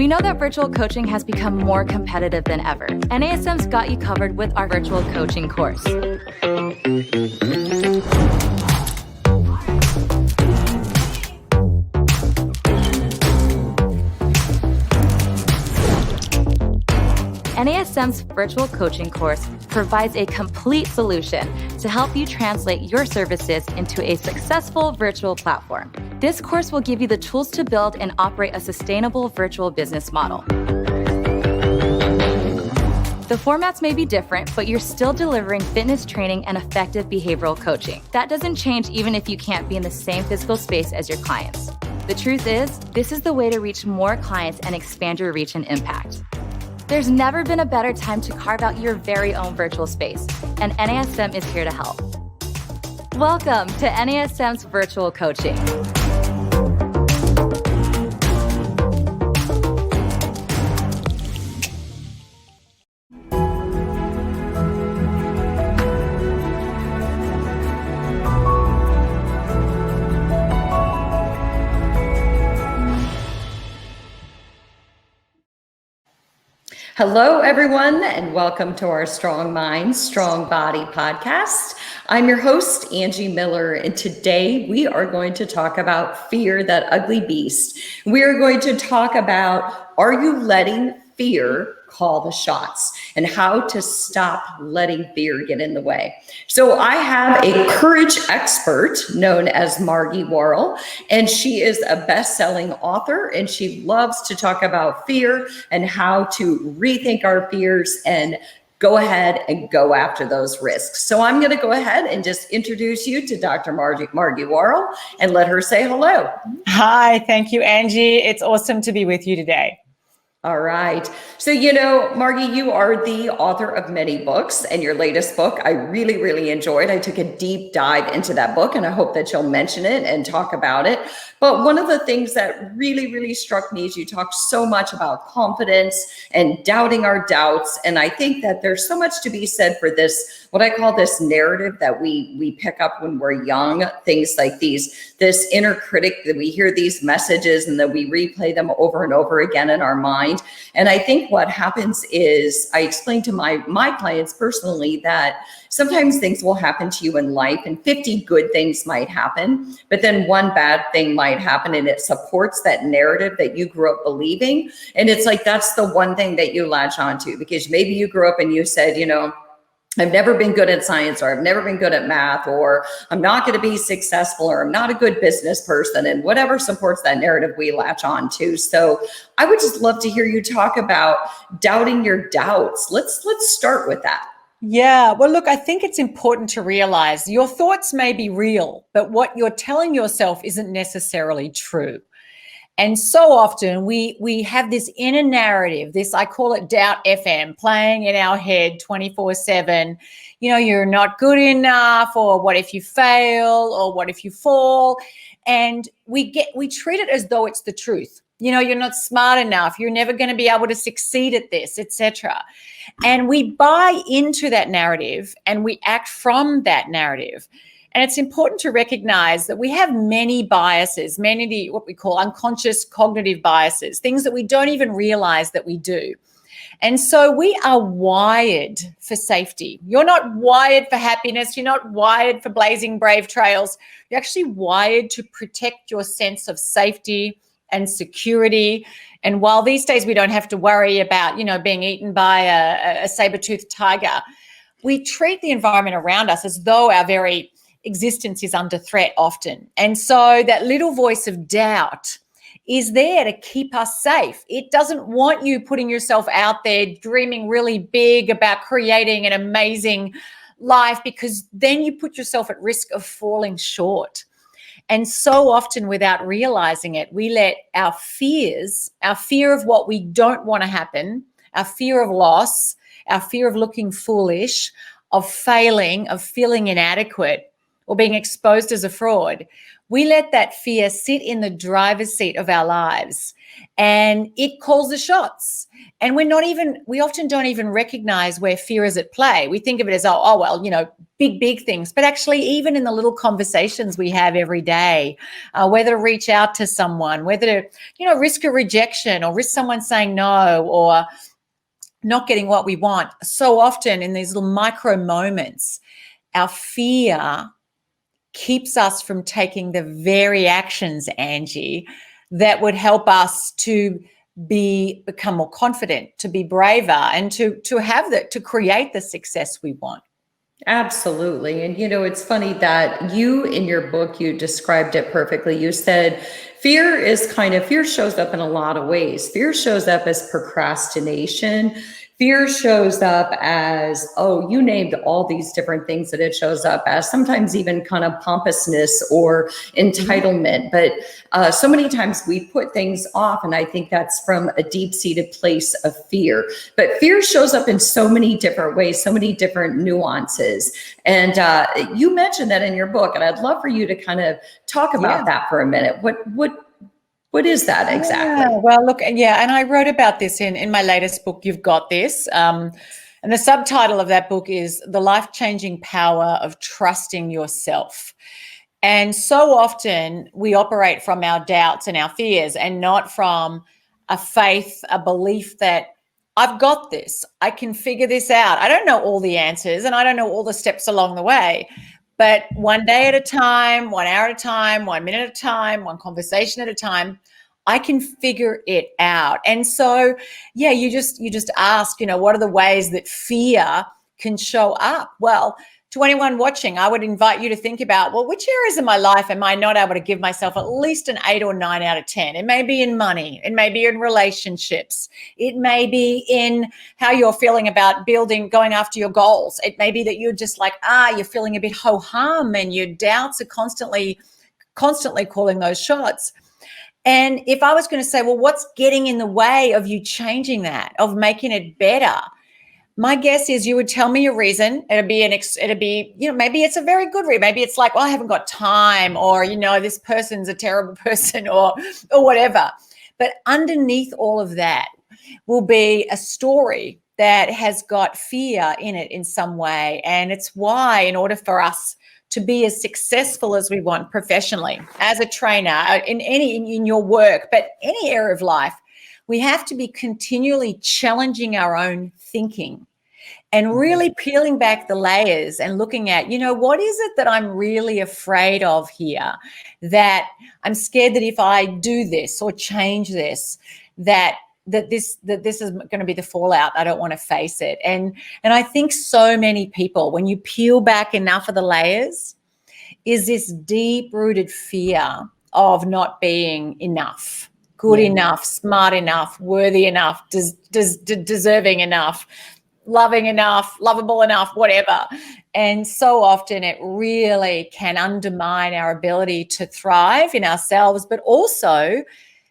We know that virtual coaching has become more competitive than ever. NASM's got you covered with our virtual coaching course. NASM's virtual coaching course provides a complete solution to help you translate your services into a successful virtual platform. This course will give you the tools to build and operate a sustainable virtual business model. The formats may be different, but you're still delivering fitness training and effective behavioral coaching. That doesn't change even if you can't be in the same physical space as your clients. The truth is, this is the way to reach more clients and expand your reach and impact. There's never been a better time to carve out your very own virtual space, and NASM is here to help. Welcome to NASM's virtual coaching. Hello, everyone, and welcome to our Strong Mind, Strong Body podcast. I'm your host, Angie Miller, and today we are going to talk about fear, that ugly beast. We are going to talk about, are you letting fear call the shots, and how to stop letting fear get in the way. So I have a courage expert known as Margie Warrell, and she is a best-selling author, and she loves to talk about fear and how to rethink our fears and go ahead and go after those risks. So I'm going to go ahead and just introduce you to Dr. Margie Warrell and let her say hello. Hi, thank you, Angie. It's awesome to be with you today. All right. So, Margie, you are the author of many books, and your latest book I really, really enjoyed. I took a deep dive into that book, and I hope that you'll mention it and talk about it. But one of the things that really, really struck me is you talk so much about confidence and doubting our doubts. And I think that there's so much to be said for this, what I call this narrative that we pick up when we're young, things like this inner critic, that we hear these messages and that we replay them over and over again in our mind. And I think what happens is, I explain to my clients personally that sometimes things will happen to you in life and 50 good things might happen, but then one bad thing might happen and it supports that narrative that you grew up believing. And it's like, that's the one thing that you latch onto, because maybe you grew up and you said, I've never been good at science, or I've never been good at math, or I'm not going to be successful, or I'm not a good business person, and whatever supports that narrative we latch on to. So I would just love to hear you talk about doubting your doubts. Let's start with that. Yeah, well, look, I think it's important to realize your thoughts may be real, but what you're telling yourself isn't necessarily true. And so often we have this inner narrative, this, I call it doubt FM, playing in our head 24/7. You're not good enough, or what if you fail, or what if you fall? And we treat it as though it's the truth. You're not smart enough. You're never going to be able to succeed at this, etc. And we buy into that narrative and we act from that narrative. And it's important to recognize that we have many biases, many what we call unconscious cognitive biases, things that we don't even realize that we do. And so we are wired for safety. You're not wired for happiness. You're not wired for blazing brave trails. You're actually wired to protect your sense of safety and security. And while these days we don't have to worry about, being eaten by a saber-toothed tiger, we treat the environment around us as though our very existence is under threat often. And so that little voice of doubt is there to keep us safe. It doesn't want you putting yourself out there, dreaming really big about creating an amazing life, because then you put yourself at risk of falling short. And so often, without realizing it, we let our fears, our fear of what we don't want to happen, our fear of loss, our fear of looking foolish, of failing, of feeling inadequate, or being exposed as a fraud, we let that fear sit in the driver's seat of our lives, and it calls the shots. And we often don't even recognize where fear is at play. We think of it as, oh well, big things. But actually, even in the little conversations we have every day, whether to reach out to someone, whether to, risk a rejection or risk someone saying no or not getting what we want. So often in these little micro moments, our fear keeps us from taking the very actions, Angie, that would help us to become more confident, to be braver, and to create the success we want. Absolutely. And it's funny that you in your book, you described it perfectly. You said fear shows up in a lot of ways. Fear shows up as procrastination. Fear shows up as, you named all these different things that it shows up as, sometimes even kind of pompousness or entitlement. But so many times we put things off, and I think that's from a deep-seated place of fear. But fear shows up in so many different ways, so many different nuances. And you mentioned that in your book, and I'd love for you to kind of talk about that for a minute. What is that exactly? Yeah, well, look, and I wrote about this in my latest book, You've Got This. And the subtitle of that book is The Life-Changing Power of Trusting Yourself. And so often we operate from our doubts and our fears, and not from a faith, a belief that I've got this, I can figure this out. I don't know all the answers, and I don't know all the steps along the way. But one day at a time, 1 hour at a time, 1 minute at a time, one conversation at a time, I can figure it out. And so, you just ask, what are the ways that fear can show up? Well, to anyone watching, I would invite you to think about, which areas of my life am I not able to give myself at least an 8 or 9 out of 10? It may be in money. It may be in relationships. It may be in how you're feeling about going after your goals. It may be that you're just like, you're feeling a bit ho-hum, and your doubts are constantly calling those shots. And if I was going to say, what's getting in the way of you changing that, of making it better? My guess is you would tell me a reason. It'd be, maybe it's a very good reason. Maybe it's like, I haven't got time, or, this person's a terrible person, or whatever. But underneath all of that will be a story that has got fear in it in some way. And it's why, in order for us to be as successful as we want professionally, as a trainer, in your work, but any area of life, we have to be continually challenging our own thinking and really peeling back the layers and looking at, what is it that I'm really afraid of here, that I'm scared that if I do this or change this, that this is going to be the fallout. I don't want to face it. And I think so many people, when you peel back enough of the layers, is this deep-rooted fear of not being enough. Good enough, smart enough, worthy enough, deserving enough, loving enough, lovable enough, whatever. And so often it really can undermine our ability to thrive in ourselves, but also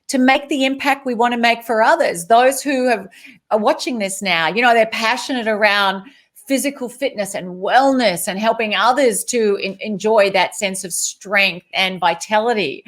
to make the impact we want to make for others. Those who are watching this now, they're passionate around physical fitness and wellness and helping others to enjoy that sense of strength and vitality.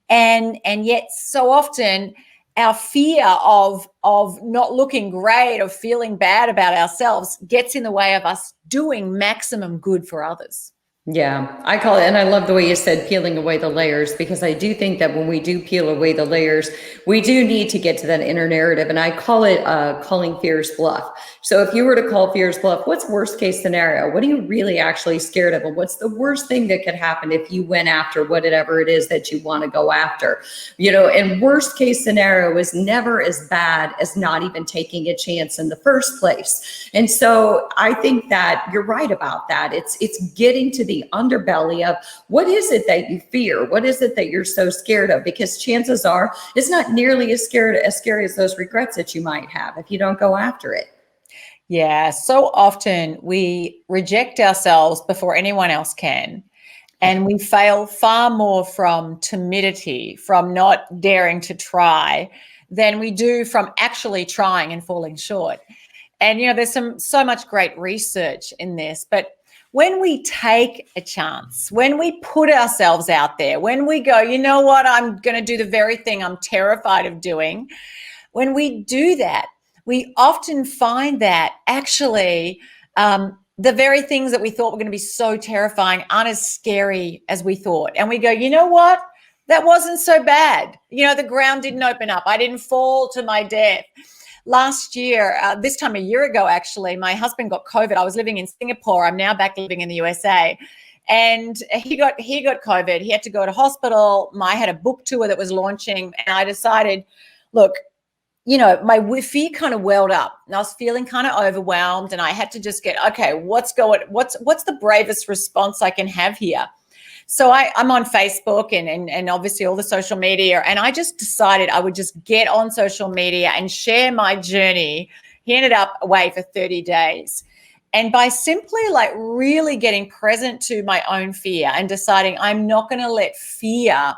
And yet so often our fear of not looking great or feeling bad about ourselves gets in the way of us doing maximum good for others. Yeah, I call it, and I love the way you said peeling away the layers, because I do think that when we do peel away the layers, we do need to get to that inner narrative. And I call it calling fears bluff. So if you were to call fears bluff, what's worst case scenario? What are you really actually scared of? And what's the worst thing that could happen if you went after whatever it is that you want to go after? And worst case scenario is never as bad as not even taking a chance in the first place. And so I think that you're right about that. It's getting to the underbelly of what is it that you fear? What is it that you're so scared of? Because chances are it's not nearly as scary as those regrets that you might have if you don't go after it. Yeah, so often we reject ourselves before anyone else can. And we fail far more from timidity, from not daring to try, than we do from actually trying and falling short. And, there's so much great research in this, but when we take a chance, when we put ourselves out there, when we go, you know what, I'm going to do the very thing I'm terrified of doing, when we do that, we often find that actually the very things that we thought were going to be so terrifying aren't as scary as we thought. And we go, you know what? That wasn't so bad. You know, the ground didn't open up. I didn't fall to my death. Last year, this time a year ago, actually, my husband got COVID. I was living in Singapore. I'm now back living in the USA. And he got COVID. He had to go to hospital. I had a book tour that was launching. And I decided, look, you know, my fear kind of welled up and I was feeling kind of overwhelmed. And I had to just get, okay, what's the bravest response I can have here? So I'm on Facebook and obviously all the social media. And I just decided I would just get on social media and share my journey. He ended up away for 30 days. And by simply like really getting present to my own fear and deciding I'm not going to let fear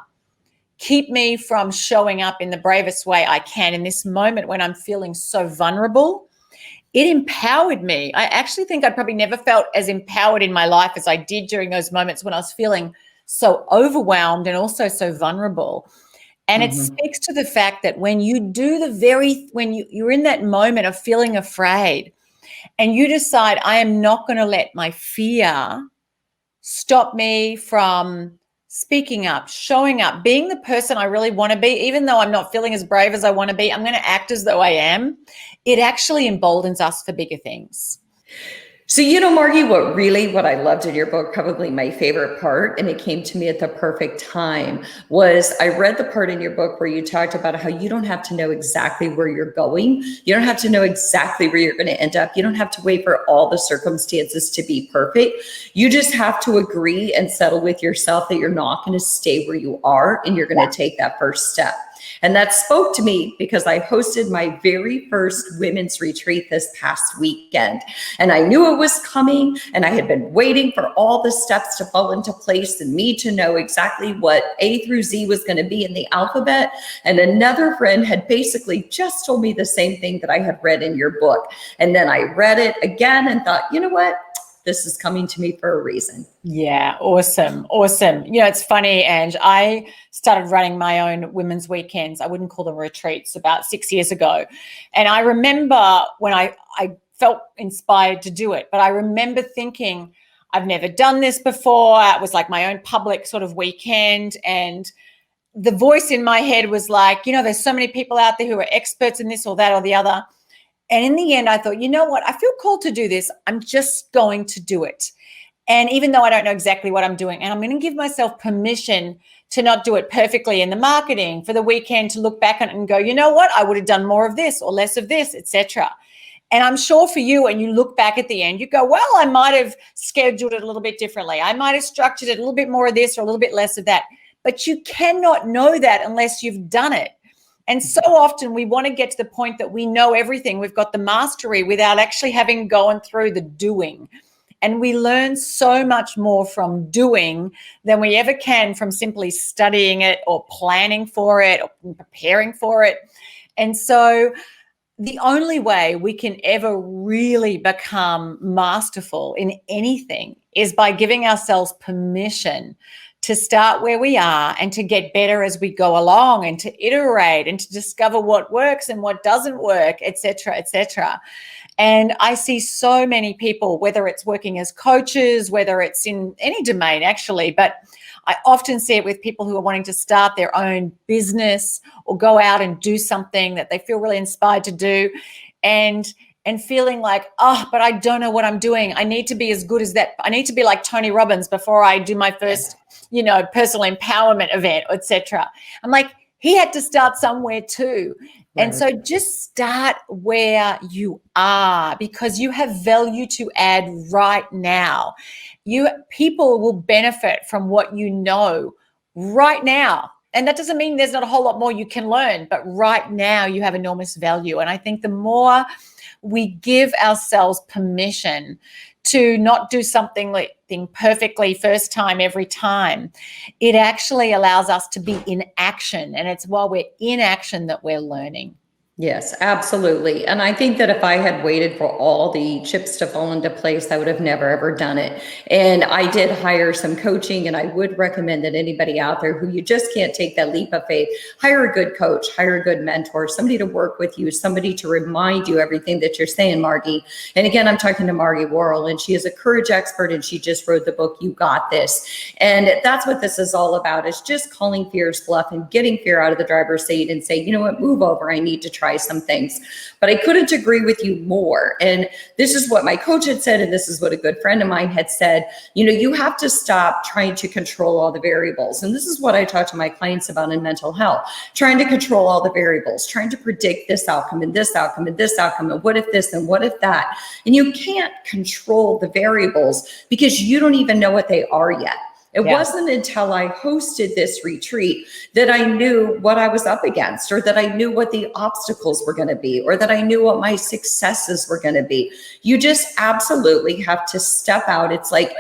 keep me from showing up in the bravest way I can in this moment when I'm feeling so vulnerable, it empowered me. I actually think I probably never felt as empowered in my life as I did during those moments when I was feeling so overwhelmed and also so vulnerable. And it speaks to the fact that when you do when you're in that moment of feeling afraid and you decide I am not going to let my fear stop me from speaking up, showing up, being the person I really want to be, even though I'm not feeling as brave as I want to be, I'm going to act as though I am. It actually emboldens us for bigger things. So, you know, Margie, what I loved in your book, probably my favorite part, and it came to me at the perfect time, was I read the part in your book where you talked about how you don't have to know exactly where you're going. You don't have to know exactly where you're going to end up. You don't have to wait for all the circumstances to be perfect. You just have to agree and settle with yourself that you're not going to stay where you are and you're going to take that first step. And that spoke to me because I hosted my very first women's retreat this past weekend. And I knew it was coming and I had been waiting for all the steps to fall into place and me to know exactly what A through Z was going to be in the alphabet. And another friend had basically just told me the same thing that I had read in your book. And then I read it again and thought, you know what? This is coming to me for a reason. Yeah, awesome. You know, it's funny, Ange, I started running my own women's weekends. I wouldn't call them retreats about 6 years ago. And I remember when I felt inspired to do it, but I remember thinking, I've never done this before. It was like my own public sort of weekend. And the voice in my head was like, you know, there's so many people out there who are experts in this or that or the other. And in the end, I thought, you know what? I feel called to do this. I'm just going to do it. And even though I don't know exactly what I'm doing, and I'm going to give myself permission to not do it perfectly in the marketing for the weekend, to look back on it and go, you know what? I would have done more of this or less of this, etc. And I'm sure for you, when you look back at the end, you go, well, I might have scheduled it a little bit differently. I might have structured it a little bit more of this or a little bit less of that. But you cannot know that unless you've done it. And so often we want to get to the point that we know everything. We've got the mastery without actually having gone through the doing. And we learn so much more from doing than we ever can from simply studying it or planning for it or preparing for it. And so the only way we can ever really become masterful in anything is by giving ourselves permission to start where we are and to get better as we go along and to iterate and to discover what works and what doesn't work, et cetera, et cetera. And I see so many people, whether it's working as coaches, whether it's in any domain actually, but I often see it with people who are wanting to start their own business or go out and do something that they feel really inspired to do and feeling like, oh, but I don't know what I'm doing. I need to be as good as that. I need to be like Tony Robbins before I do my first, you know, personal empowerment event, etc. I'm like, he had to start somewhere too. Right. And so just start where you are because you have value to add right now. People will benefit from what you know right now. And that doesn't mean there's not a whole lot more you can learn, but right now you have enormous value. And I think the more we give ourselves permission to not do something perfectly first time every time, it actually allows us to be in action. And it's while we're in action that we're learning. Yes, absolutely. And I think that if I had waited for all the chips to fall into place, I would have never, ever done it. And I did hire some coaching, and I would recommend that anybody out there who you just can't take that leap of faith, hire a good coach, hire a good mentor, somebody to work with you, somebody to remind you everything that you're saying, Margie. And again, I'm talking to Margie Warrell, and she is a courage expert, and she just wrote the book, You Got This. And that's what this is all about, is just calling fear's bluff and getting fear out of the driver's seat and say, you know what, move over. I need to try some things. But I couldn't agree with you more. And this is what my coach had said, and this is what a good friend of mine had said. You have to stop trying to control all the variables. And this is what I talk to my clients about in mental health, trying to control all the variables, trying to predict this outcome and this outcome and this outcome, and what if this and what if that. And you can't control the variables because you don't even know what they are yet. It wasn't until I hosted this retreat that I knew what I was up against, or that I knew what the obstacles were going to be, or that I knew what my successes were going to be. You just absolutely have to step out. It's like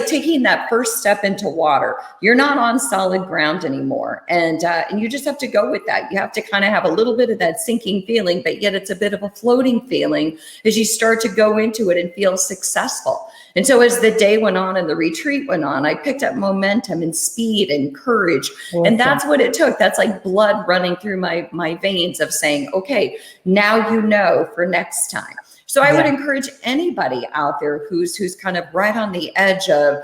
taking that first step into water. You're not on solid ground anymore. And you just have to go with that. You have to kind of have a little bit of that sinking feeling, but yet it's a bit of a floating feeling as you start to go into it and feel successful. And so as the day went on and the retreat went on, I picked up momentum and speed and courage. Awesome. And that's what it took. That's like blood running through my veins of saying, okay, now you know for next time. So I would encourage anybody out there who's kind of right on the edge of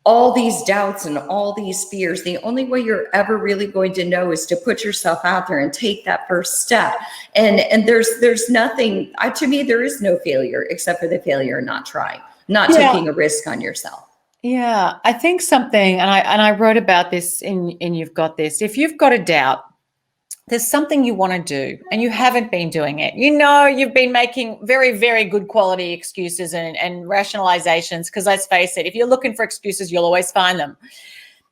all these doubts and all these fears. The only way you're ever really going to know is to put yourself out there and take that first step. And there's nothing, to me, there is no failure except for the failure of not trying. Not taking a risk on yourself. Yeah, I think something, and I wrote about this in You've Got This. If you've got a doubt, there's something you want to do and you haven't been doing it. You've been making very, very good quality excuses and rationalizations, because let's face it, if you're looking for excuses, you'll always find them.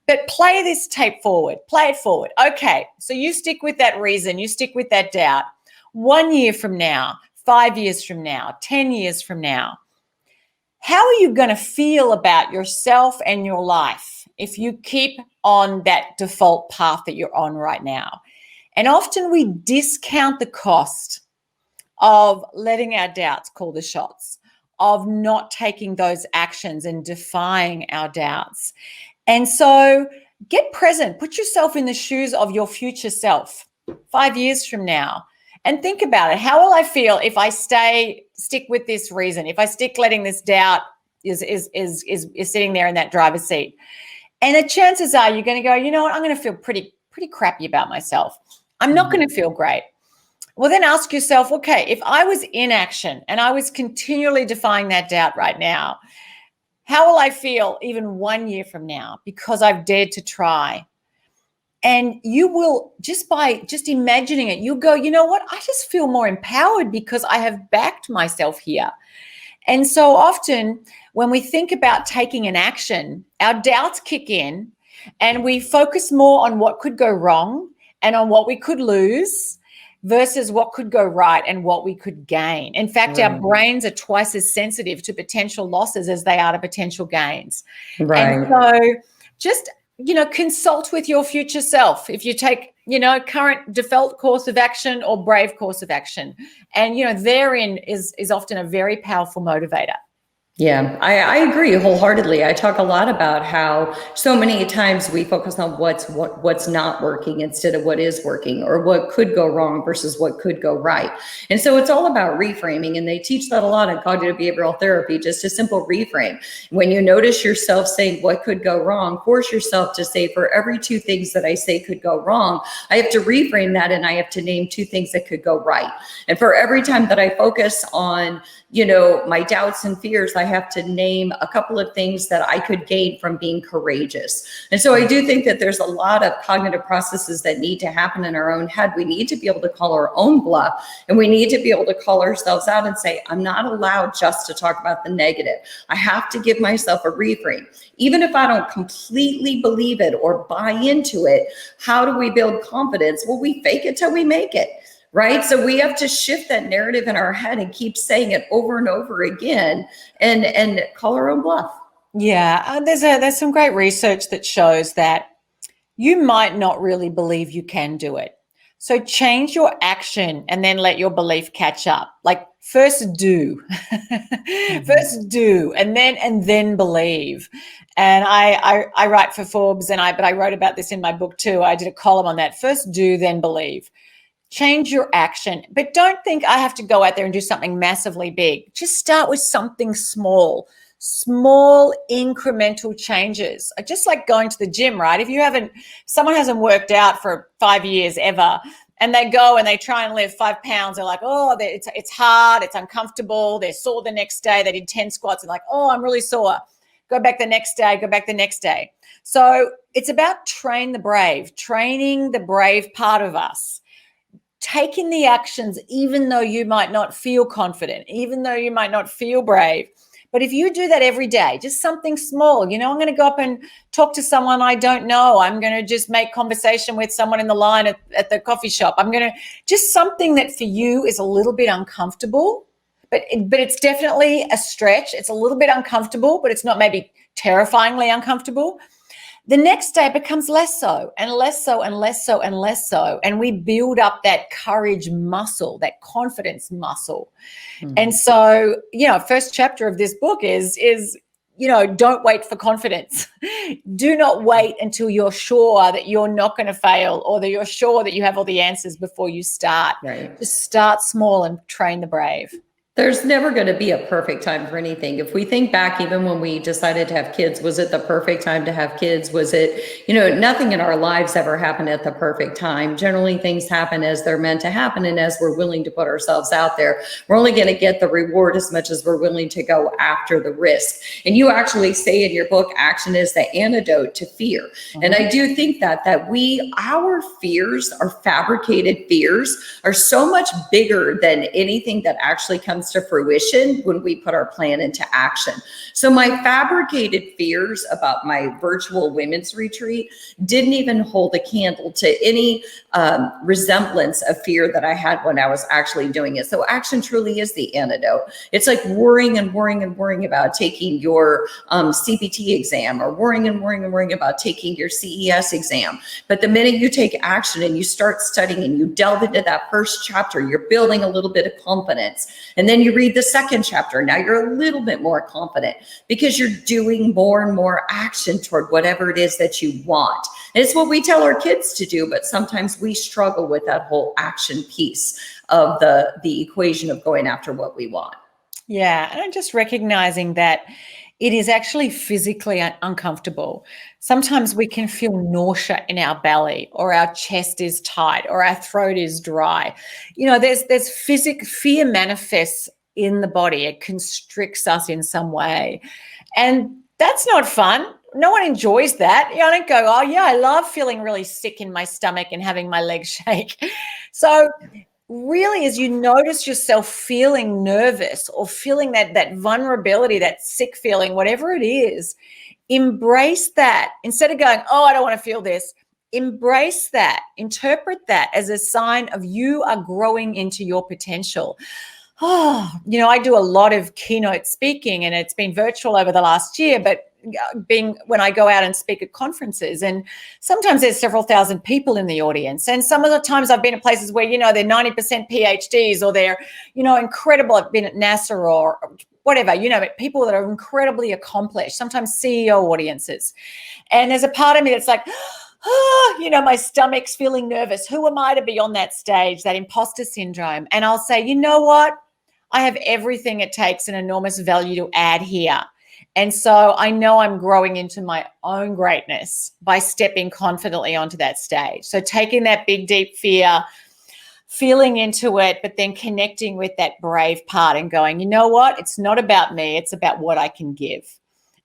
But play this tape forward, play it forward. Okay, so you stick with that reason, you stick with that doubt. 1 year from now, 5 years from now, 10 years from now, how are you going to feel about yourself and your life if you keep on that default path that you're on right now? And often we discount the cost of letting our doubts call the shots, of not taking those actions and defying our doubts. And so get present, put yourself in the shoes of your future self 5 years from now. And think about it. How will I feel if I stick with this reason? If I stick letting this doubt is sitting there in that driver's seat? And the chances are you're going to go, you know what? I'm going to feel pretty crappy about myself. I'm not going to feel great. Well, then ask yourself, okay, if I was in action and I was continually defying that doubt right now, how will I feel even 1 year from now because I've dared to try? And you will, just by imagining it, you'll go, you know what? I just feel more empowered because I have backed myself here. And so often when we think about taking an action, our doubts kick in and we focus more on what could go wrong and on what we could lose versus what could go right and what we could gain. In fact, our brains are twice as sensitive to potential losses as they are to potential gains. Right. And so just consult with your future self. If you take, current default course of action or brave course of action. And, therein is often a very powerful motivator. Yeah, I agree wholeheartedly. I talk a lot about how so many times we focus on what's not working instead of what is working, or what could go wrong versus what could go right. And so it's all about reframing, and they teach that a lot in cognitive behavioral therapy, just a simple reframe. When you notice yourself saying what could go wrong, force yourself to say, for every 2 things that I say could go wrong, I have to reframe that and I have to name 2 things that could go right. And for every time that I focus on my doubts and fears, I have to name a couple of things that I could gain from being courageous. And so I do think that there's a lot of cognitive processes that need to happen in our own head. We need to be able to call our own bluff, and we need to be able to call ourselves out and say, I'm not allowed just to talk about the negative. I have to give myself a reframe. Even if I don't completely believe it or buy into it, how do we build confidence? Well, we fake it till we make it. Right? So we have to shift that narrative in our head and keep saying it over and over again and call our own bluff. Yeah, there's some great research that shows that you might not really believe you can do it. So change your action and then let your belief catch up. Like first do, first do, and then believe. And I write for Forbes, but I wrote about this in my book too. I did a column on that. First do, then believe. Change your action, but don't think I have to go out there and do something massively big. Just start with something small incremental changes. Just like going to the gym, right? If someone hasn't worked out for 5 years ever, and they go and they try and lift 5 pounds, they're like, oh, it's hard, it's uncomfortable, they're sore the next day, they did 10 squats, and like, oh, I'm really sore. Go back the next day. So it's about training the brave part of us. Taking the actions, even though you might not feel confident, even though you might not feel brave. But if you do that every day, just something small, I'm going to go up and talk to someone I don't know. I'm going to just make conversation with someone in the line at the coffee shop. I'm going to just something that for you is a little bit uncomfortable, but it's definitely a stretch. It's a little bit uncomfortable, but it's not maybe terrifyingly uncomfortable. The next day it becomes less so and less so and less so and less so. And we build up that courage muscle, that confidence muscle. Mm-hmm. And so, first chapter of this book is don't wait for confidence. Do not wait until you're sure that you're not going to fail or that you're sure that you have all the answers before you start. Right. Just start small and train the brave. There's never going to be a perfect time for anything. If we think back, even when we decided to have kids, was it the perfect time to have kids? Was it, nothing in our lives ever happened at the perfect time. Generally, things happen as they're meant to happen and as we're willing to put ourselves out there. We're only going to get the reward as much as we're willing to go after the risk. And you actually say in your book, action is the antidote to fear. Mm-hmm. And I do think that our fears, our fabricated fears, are so much bigger than anything that actually comes to fruition when we put our plan into action. So my fabricated fears about my virtual women's retreat didn't even hold a candle to any resemblance of fear that I had when I was actually doing it. So action truly is the antidote. It's like worrying about taking your CPT exam, or worrying about taking your CES exam. But the minute you take action and you start studying and you delve into that first chapter, you're building a little bit of confidence. And then you read the second chapter. Now you're a little bit more confident because you're doing more and more action toward whatever it is that you want. And it's what we tell our kids to do, but sometimes we struggle with that whole action piece of the equation of going after what we want. Yeah, and I'm just recognizing that it is actually physically uncomfortable. Sometimes we can feel nausea in our belly, or our chest is tight, or our throat is dry. There's fear manifests in the body. It constricts us in some way. And that's not fun. No one enjoys that. I don't go, oh yeah, I love feeling really sick in my stomach and having my legs shake. So really, as you notice yourself feeling nervous or feeling that vulnerability, that sick feeling, whatever it is, embrace that. Instead of going, oh, I don't want to feel this, embrace that. Interpret that as a sign of you are growing into your potential. Oh, I do a lot of keynote speaking, and it's been virtual over the last year, but when I go out and speak at conferences, and sometimes there's several thousand people in the audience. And some of the times I've been at places where, they're 90% PhDs, or they're, incredible. I've been at NASA or whatever, people that are incredibly accomplished, sometimes CEO audiences. And there's a part of me that's like, my stomach's feeling nervous. Who am I to be on that stage, that imposter syndrome? And I'll say, you know what? I have everything it takes, an enormous value to add here. And so I know I'm growing into my own greatness by stepping confidently onto that stage. So taking that big, deep fear, feeling into it, but then connecting with that brave part and going, you know what? It's not about me. It's about what I can give.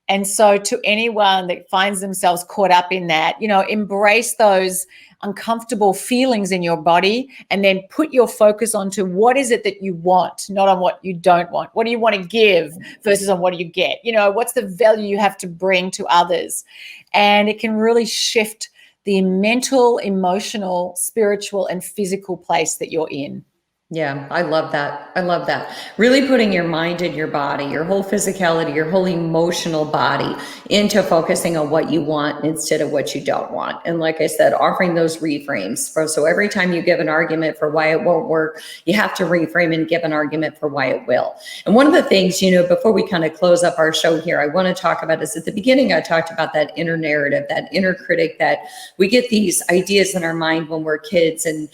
And so to anyone that finds themselves caught up in that, embrace those uncomfortable feelings in your body, and then put your focus onto what is it that you want, not on what you don't want. What do you want to give versus on what do you get? What's the value you have to bring to others? And it can really shift the mental, emotional, spiritual, and physical place that you're in. Yeah, I love that. I love that. Really putting your mind and your body, your whole physicality, your whole emotional body into focusing on what you want instead of what you don't want. And like I said, offering those reframes. So every time you give an argument for why it won't work, you have to reframe and give an argument for why it will. And one of the things, before we kind of close up our show here, I want to talk about is at the beginning, I talked about that inner narrative, that inner critic, that we get these ideas in our mind when we're kids, and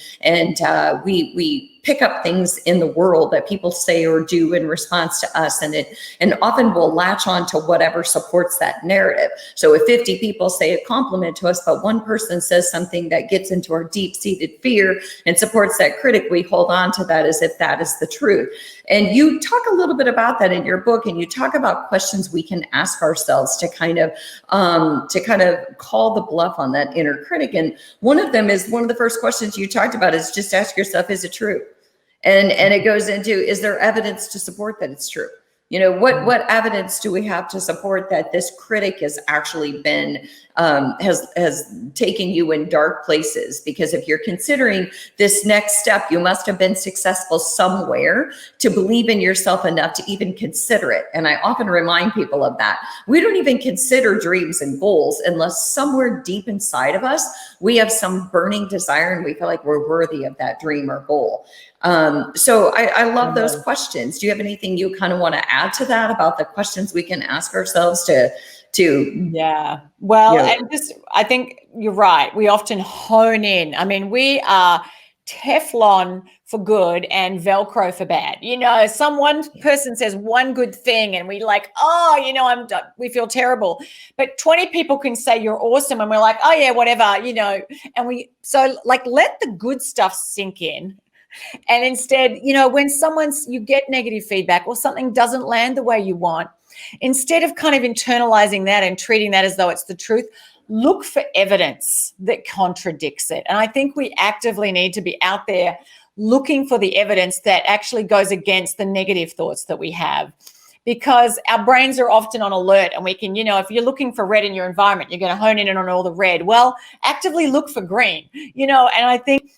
we pick up things in the world that people say or do in response to us, and often we'll latch on to whatever supports that narrative. So if 50 people say a compliment to us, but one person says something that gets into our deep-seated fear and supports that critic, we hold on to that as if that is the truth. And you talk a little bit about that in your book, and you talk about questions we can ask ourselves to kind of call the bluff on that inner critic. And one of them is, one of the first questions you talked about is just ask yourself, is it true? And it goes into, is there evidence to support that it's true? What evidence do we have to support that this critic has actually been, has taken you in dark places? Because if you're considering this next step, you must have been successful somewhere to believe in yourself enough to even consider it. And I often remind people of that. We don't even consider dreams and goals unless somewhere deep inside of us, we have some burning desire and we feel like we're worthy of that dream or goal. So I love those questions. Do you have anything you kind of want to add to that about the questions we can ask ourselves to Yeah. Well, and I think you're right. We often hone in. I mean, we are Teflon for good and Velcro for bad. One person says one good thing and we like, we feel terrible. But 20 people can say you're awesome and we're like, oh yeah, whatever, and let the good stuff sink in. And instead, when you get negative feedback or something doesn't land the way you want, instead of kind of internalizing that and treating that as though it's the truth, look for evidence that contradicts it. And I think we actively need to be out there looking for the evidence that actually goes against the negative thoughts that we have. Because our brains are often on alert, and we can, if you're looking for red in your environment, you're going to hone in on all the red. Well, actively look for green, and I think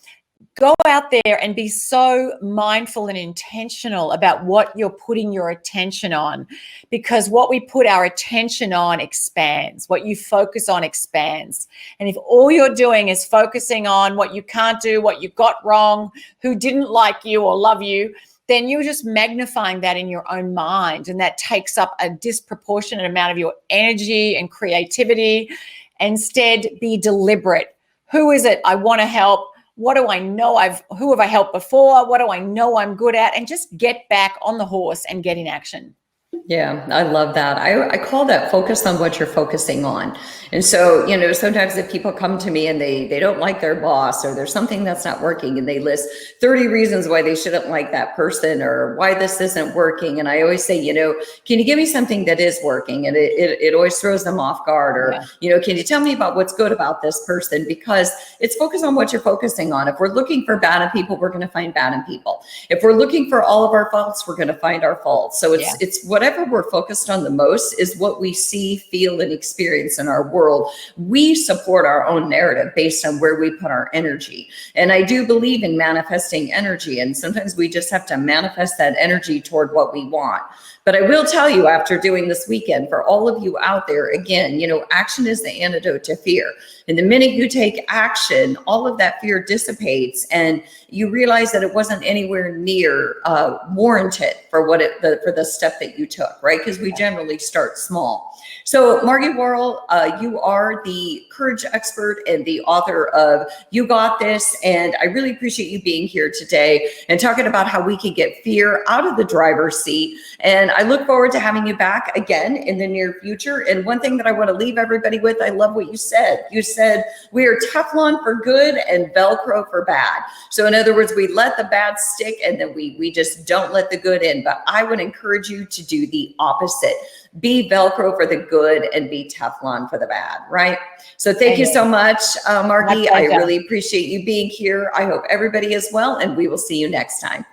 go out there and be so mindful and intentional about what you're putting your attention on, because what we put our attention on expands. What you focus on expands. And if all you're doing is focusing on what you can't do, what you got wrong, who didn't like you or love you, then you're just magnifying that in your own mind. And that takes up a disproportionate amount of your energy and creativity. Instead, be deliberate. Who is it I want to help? What do I know? Who have I helped before? What do I know I'm good at? And just get back on the horse and get in action. Yeah, I love that. I call that focus on what you're focusing on. And so, sometimes if people come to me and they don't like their boss, or there's something that's not working, and they list 30 reasons why they shouldn't like that person or why this isn't working. And I always say, can you give me something that is working? And it always throws them off guard. Or, can you tell me about what's good about this person? Because it's focused on what you're focusing on. If we're looking for bad in people, we're going to find bad in people. If we're looking for all of our faults, we're going to find our faults. So it's whatever we're focused on the most is what we see, feel, and experience in our world. We support our own narrative based on where we put our energy. And I do believe in manifesting energy. And sometimes we just have to manifest that energy toward what we want. But I will tell you, after doing this weekend, for all of you out there, again, action is the antidote to fear. And the minute you take action, all of that fear dissipates, and you realize that it wasn't anywhere near warranted for for the step that you took, right? Because we generally start small. So Margie Warrell, you are the courage expert and the author of You Got This. And I really appreciate you being here today and talking about how we can get fear out of the driver's seat. And I look forward to having you back again in the near future. And one thing that I want to leave everybody with, I love what you said. You said we are Teflon for good and Velcro for bad. So in other words, we let the bad stick and then we just don't let the good in. But I would encourage you to do the opposite. Be Velcro for the good and be Teflon for the bad, right? So thank you so much, Margie. I really appreciate you being here. I hope everybody is well, and we will see you next time.